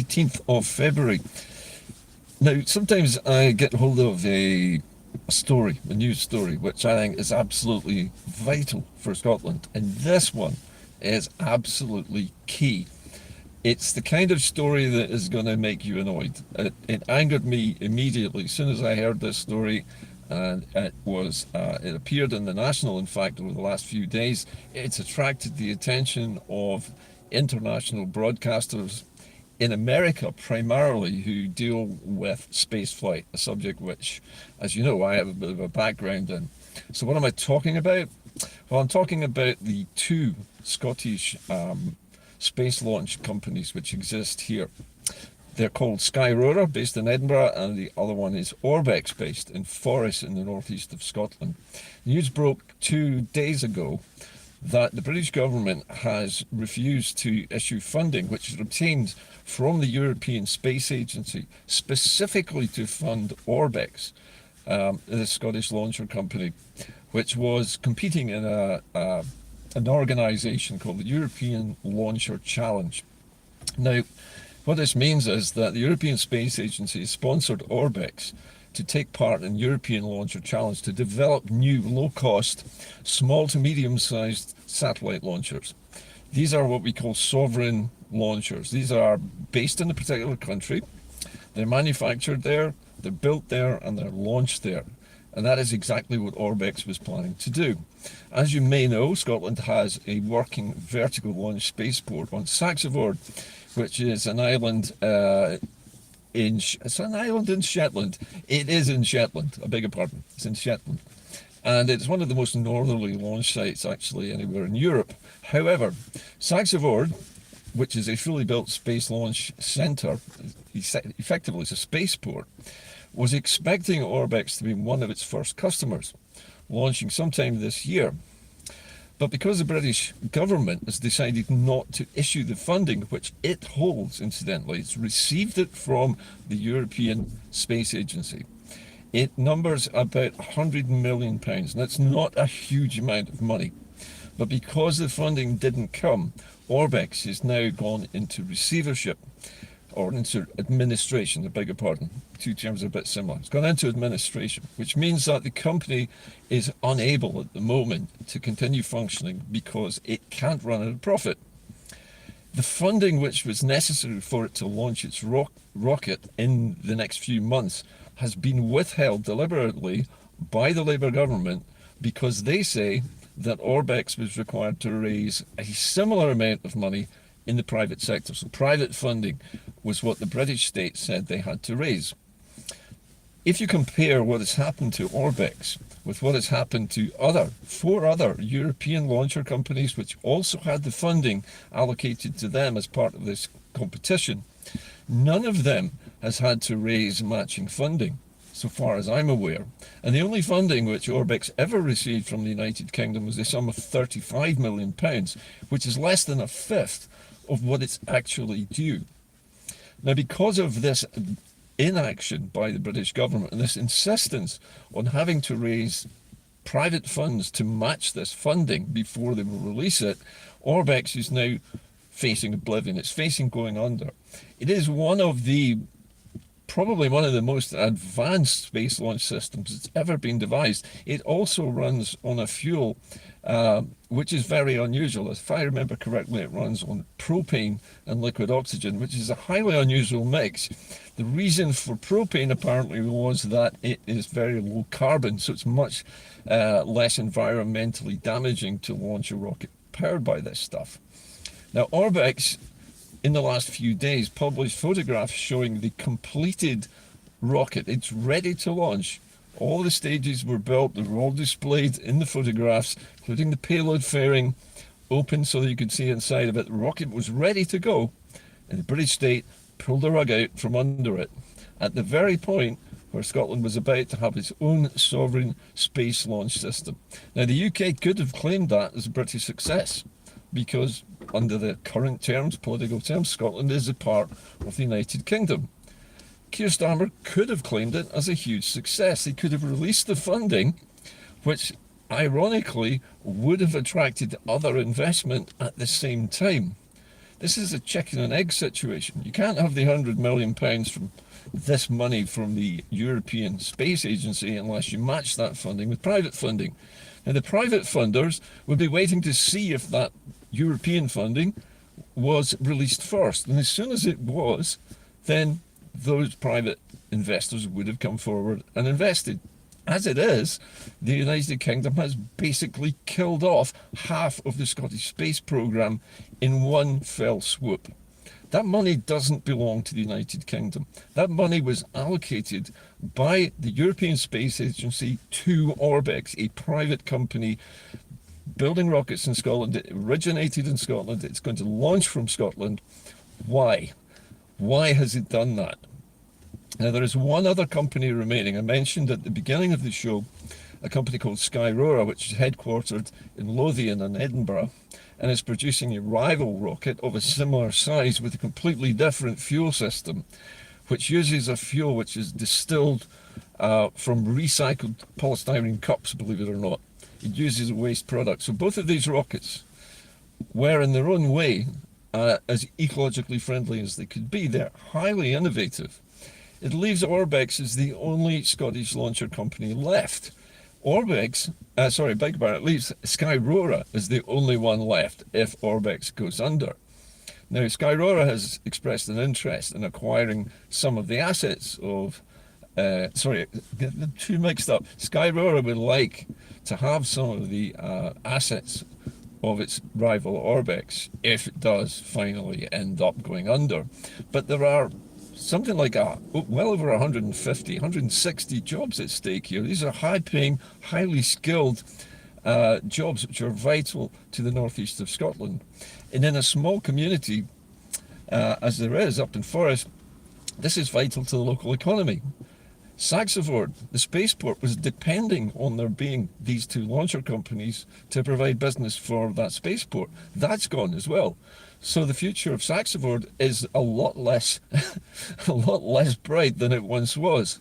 18th of February. Now, sometimes I get hold of a story, a news story, which I think is absolutely vital for Scotland. And this one is absolutely key. It's the kind of story that is going to make you annoyed. It angered me immediately as soon as I heard this story, and it appeared in the National, in fact, over the last few days. It's attracted the attention of international broadcasters in America primarily, who deal with spaceflight, a subject which, as you know, I have a bit of a background in. So what am I talking about? Well, I'm talking about the two Scottish space launch companies which exist here. They're called Skyrover, based in Edinburgh, and the other one is Orbex, based in Forres in the northeast of Scotland. News broke 2 days ago that the British government has refused to issue funding which is obtained from the European Space Agency specifically to fund Orbex, the Scottish launcher company, which was competing in an organisation called the European Launcher Challenge. Now, what this means is that the European Space Agency sponsored Orbex to take part in European Launcher Challenge to develop new low-cost, small to medium-sized satellite launchers. These are what we call sovereign launchers. These are based in a particular country. They're manufactured there, they're built there, and they're launched there. And that is exactly what Orbex was planning to do. As you may know, Scotland has a working vertical launch spaceport on Saxavord, which is an island it's an island in Shetland. It is in Shetland, I beg your pardon. It's in Shetland. And it's one of the most northerly launch sites actually anywhere in Europe. However, Saxavord, which is a fully built space launch centre, effectively it's a spaceport, was expecting Orbex to be one of its first customers, launching sometime this year. But because the British government has decided not to issue the funding, which it holds, incidentally, it's received it from the European Space Agency. It numbers about £100 million. That's not a huge amount of money. But because the funding didn't come, Orbex has now gone into receivership, or into administration, I beg your pardon. Two terms are a bit similar. It's gone into administration, which means that the company is unable at the moment to continue functioning because it can't run at a profit. The funding which was necessary for it to launch its rocket in the next few months has been withheld deliberately by the Labour government because they say that Orbex was required to raise a similar amount of money in the private sector. So private funding was what the British state said they had to raise. If you compare what has happened to Orbex with what has happened to four other European launcher companies which also had the funding allocated to them as part of this competition, none of them has had to raise matching funding, so far as I'm aware. And the only funding which Orbex ever received from the United Kingdom was the sum of £35 million, which is less than a fifth of what it's actually due. Now, because of this inaction by the British government and this insistence on having to raise private funds to match this funding before they will release it, Orbex is now facing oblivion. It's facing going under. It is probably one of the most advanced space launch systems that's ever been devised. It also runs on a fuel which is very unusual. If I remember correctly, it runs on propane and liquid oxygen, which is a highly unusual mix. The reason for propane apparently was that it is very low carbon, so it's much less environmentally damaging to launch a rocket powered by this stuff. Now, Orbex, in the last few days, published photographs showing the completed rocket. It's ready to launch. All the stages were built, they were all displayed in the photographs, including the payload fairing, open so that you could see inside of it. The rocket was ready to go, and the British state pulled the rug out from under it at the very point where Scotland was about to have its own sovereign space launch system. Now, the UK could have claimed that as a British success, because under the current terms, political terms, Scotland is a part of the United Kingdom. Keir Starmer could have claimed it as a huge success. He could have released the funding, which ironically would have attracted other investment at the same time. This is a chicken and egg situation. You can't have the £100 million from this money from the European Space Agency unless you match that funding with private funding. Now, the private funders would be waiting to see if that European funding was released first. And as soon as it was, then those private investors would have come forward and invested. As it is, the United Kingdom has basically killed off half of the Scottish space programme in one fell swoop. That money doesn't belong to the United Kingdom. That money was allocated by the European Space Agency to Orbex, a private company building rockets in Scotland. It originated in Scotland. It's going to launch from Scotland. Why? Why has it done that? Now, there is one other company remaining. I mentioned at the beginning of the show a company called Skyrora, which is headquartered in Lothian and Edinburgh, and is producing a rival rocket of a similar size with a completely different fuel system, which uses a fuel which is distilled from recycled polystyrene cups, believe it or not. It uses a waste product. So both of these rockets were, in their own way, as ecologically friendly as they could be. They're highly innovative. It leaves Orbex as the only Scottish launcher company left. It leaves Skyrora as the only one left if Orbex goes under. Now, Skyrora has expressed an interest in acquiring some of the assets of, get the two mixed up. Skyrora would like to have some of the assets of its rival Orbex if it does finally end up going under. But there are something like well over 150, 160 jobs at stake here. These are high-paying, highly skilled jobs which are vital to the northeast of Scotland. And in a small community, as there is up in Forest, this is vital to the local economy. Saxavord, the spaceport, was depending on there being these two launcher companies to provide business for that spaceport. That's gone as well. So the future of Saxavord is a lot less bright than it once was.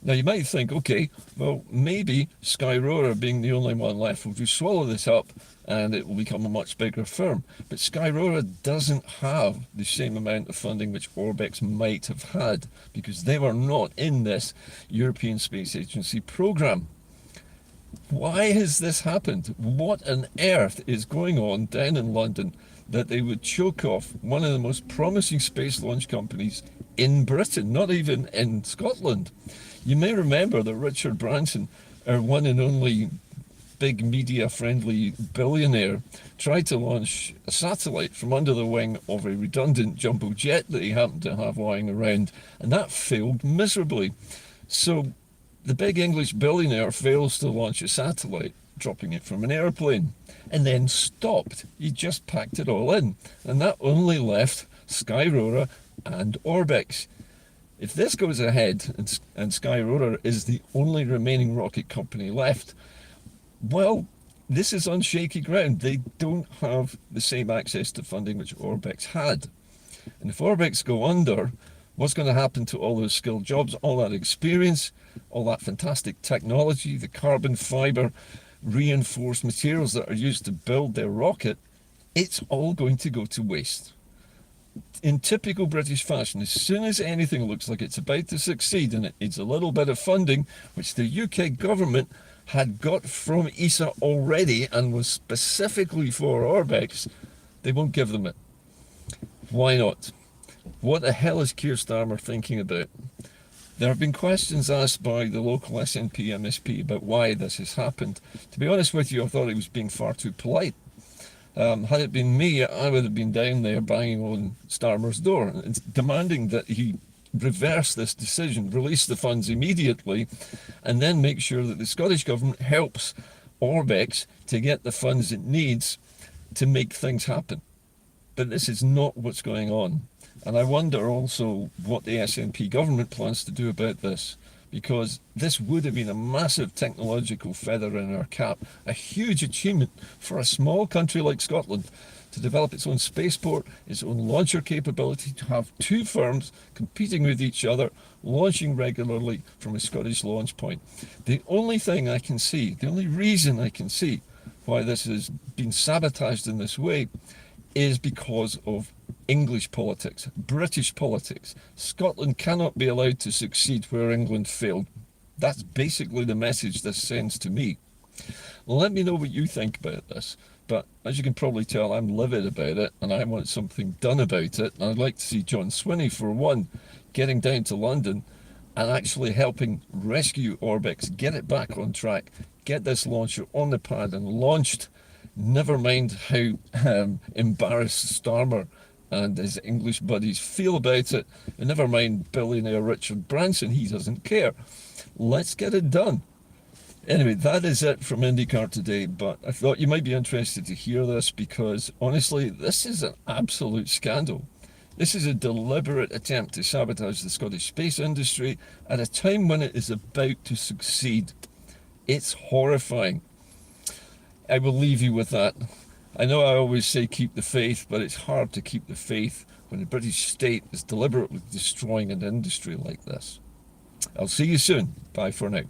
Now, you might think, okay, well, maybe Skyrora, being the only one left, will just swallow this up and it will become a much bigger firm. But Skyrora doesn't have the same amount of funding which Orbex might have had, because they were not in this European Space Agency program. Why has this happened? What on earth is going on down in London that they would choke off one of the most promising space launch companies in Britain, not even in Scotland? You may remember that Richard Branson, our one and only big media-friendly billionaire, tried to launch a satellite from under the wing of a redundant jumbo jet that he happened to have lying around, and that failed miserably. So the big English billionaire fails to launch a satellite, dropping it from an airplane, and then stopped. He just packed it all in, and that only left Skyrora and Orbex. If this goes ahead and Skyrora is the only remaining rocket company left, well, this is on shaky ground. They don't have the same access to funding which Orbex had. And if Orbex go under, what's going to happen to all those skilled jobs, all that experience, all that fantastic technology, the carbon fiber reinforced materials that are used to build their rocket? It's all going to go to waste. In typical British fashion, as soon as anything looks like it's about to succeed and it needs a little bit of funding, which the UK government had got from ESA already and was specifically for Orbex, they won't give them it. Why not? What the hell is Keir Starmer thinking about? There have been questions asked by the local SNP MSP about why this has happened. To be honest with you, I thought he was being far too polite. Had it been me, I would have been down there banging on Starmer's door and demanding that he reverse this decision, release the funds immediately, and then make sure that the Scottish Government helps Orbex to get the funds it needs to make things happen. But this is not what's going on. And I wonder also what the SNP government plans to do about this, because this would have been a massive technological feather in our cap, a huge achievement for a small country like Scotland to develop its own spaceport, its own launcher capability, to have two firms competing with each other, launching regularly from a Scottish launch point. The only thing I can see, the only reason I can see why this has been sabotaged in this way is because of English politics, British politics. Scotland cannot be allowed to succeed where England failed. That's basically the message this sends to me. Let me know what you think about this. But as you can probably tell, I'm livid about it and I want something done about it. And I'd like to see John Swinney, for one, getting down to London and actually helping rescue Orbex, get it back on track, get this launcher on the pad and launched. Never mind how embarrassed Starmer and his English buddies feel about it, and never mind billionaire Richard Branson, he doesn't care. Let's get it done. Anyway, that is it from Inde-Car today, but I thought you might be interested to hear this because, honestly, this is an absolute scandal. This is a deliberate attempt to sabotage the Scottish space industry at a time when it is about to succeed. It's horrifying. I will leave you with that. I know I always say keep the faith, but it's hard to keep the faith when the British state is deliberately destroying an industry like this. I'll see you soon. Bye for now.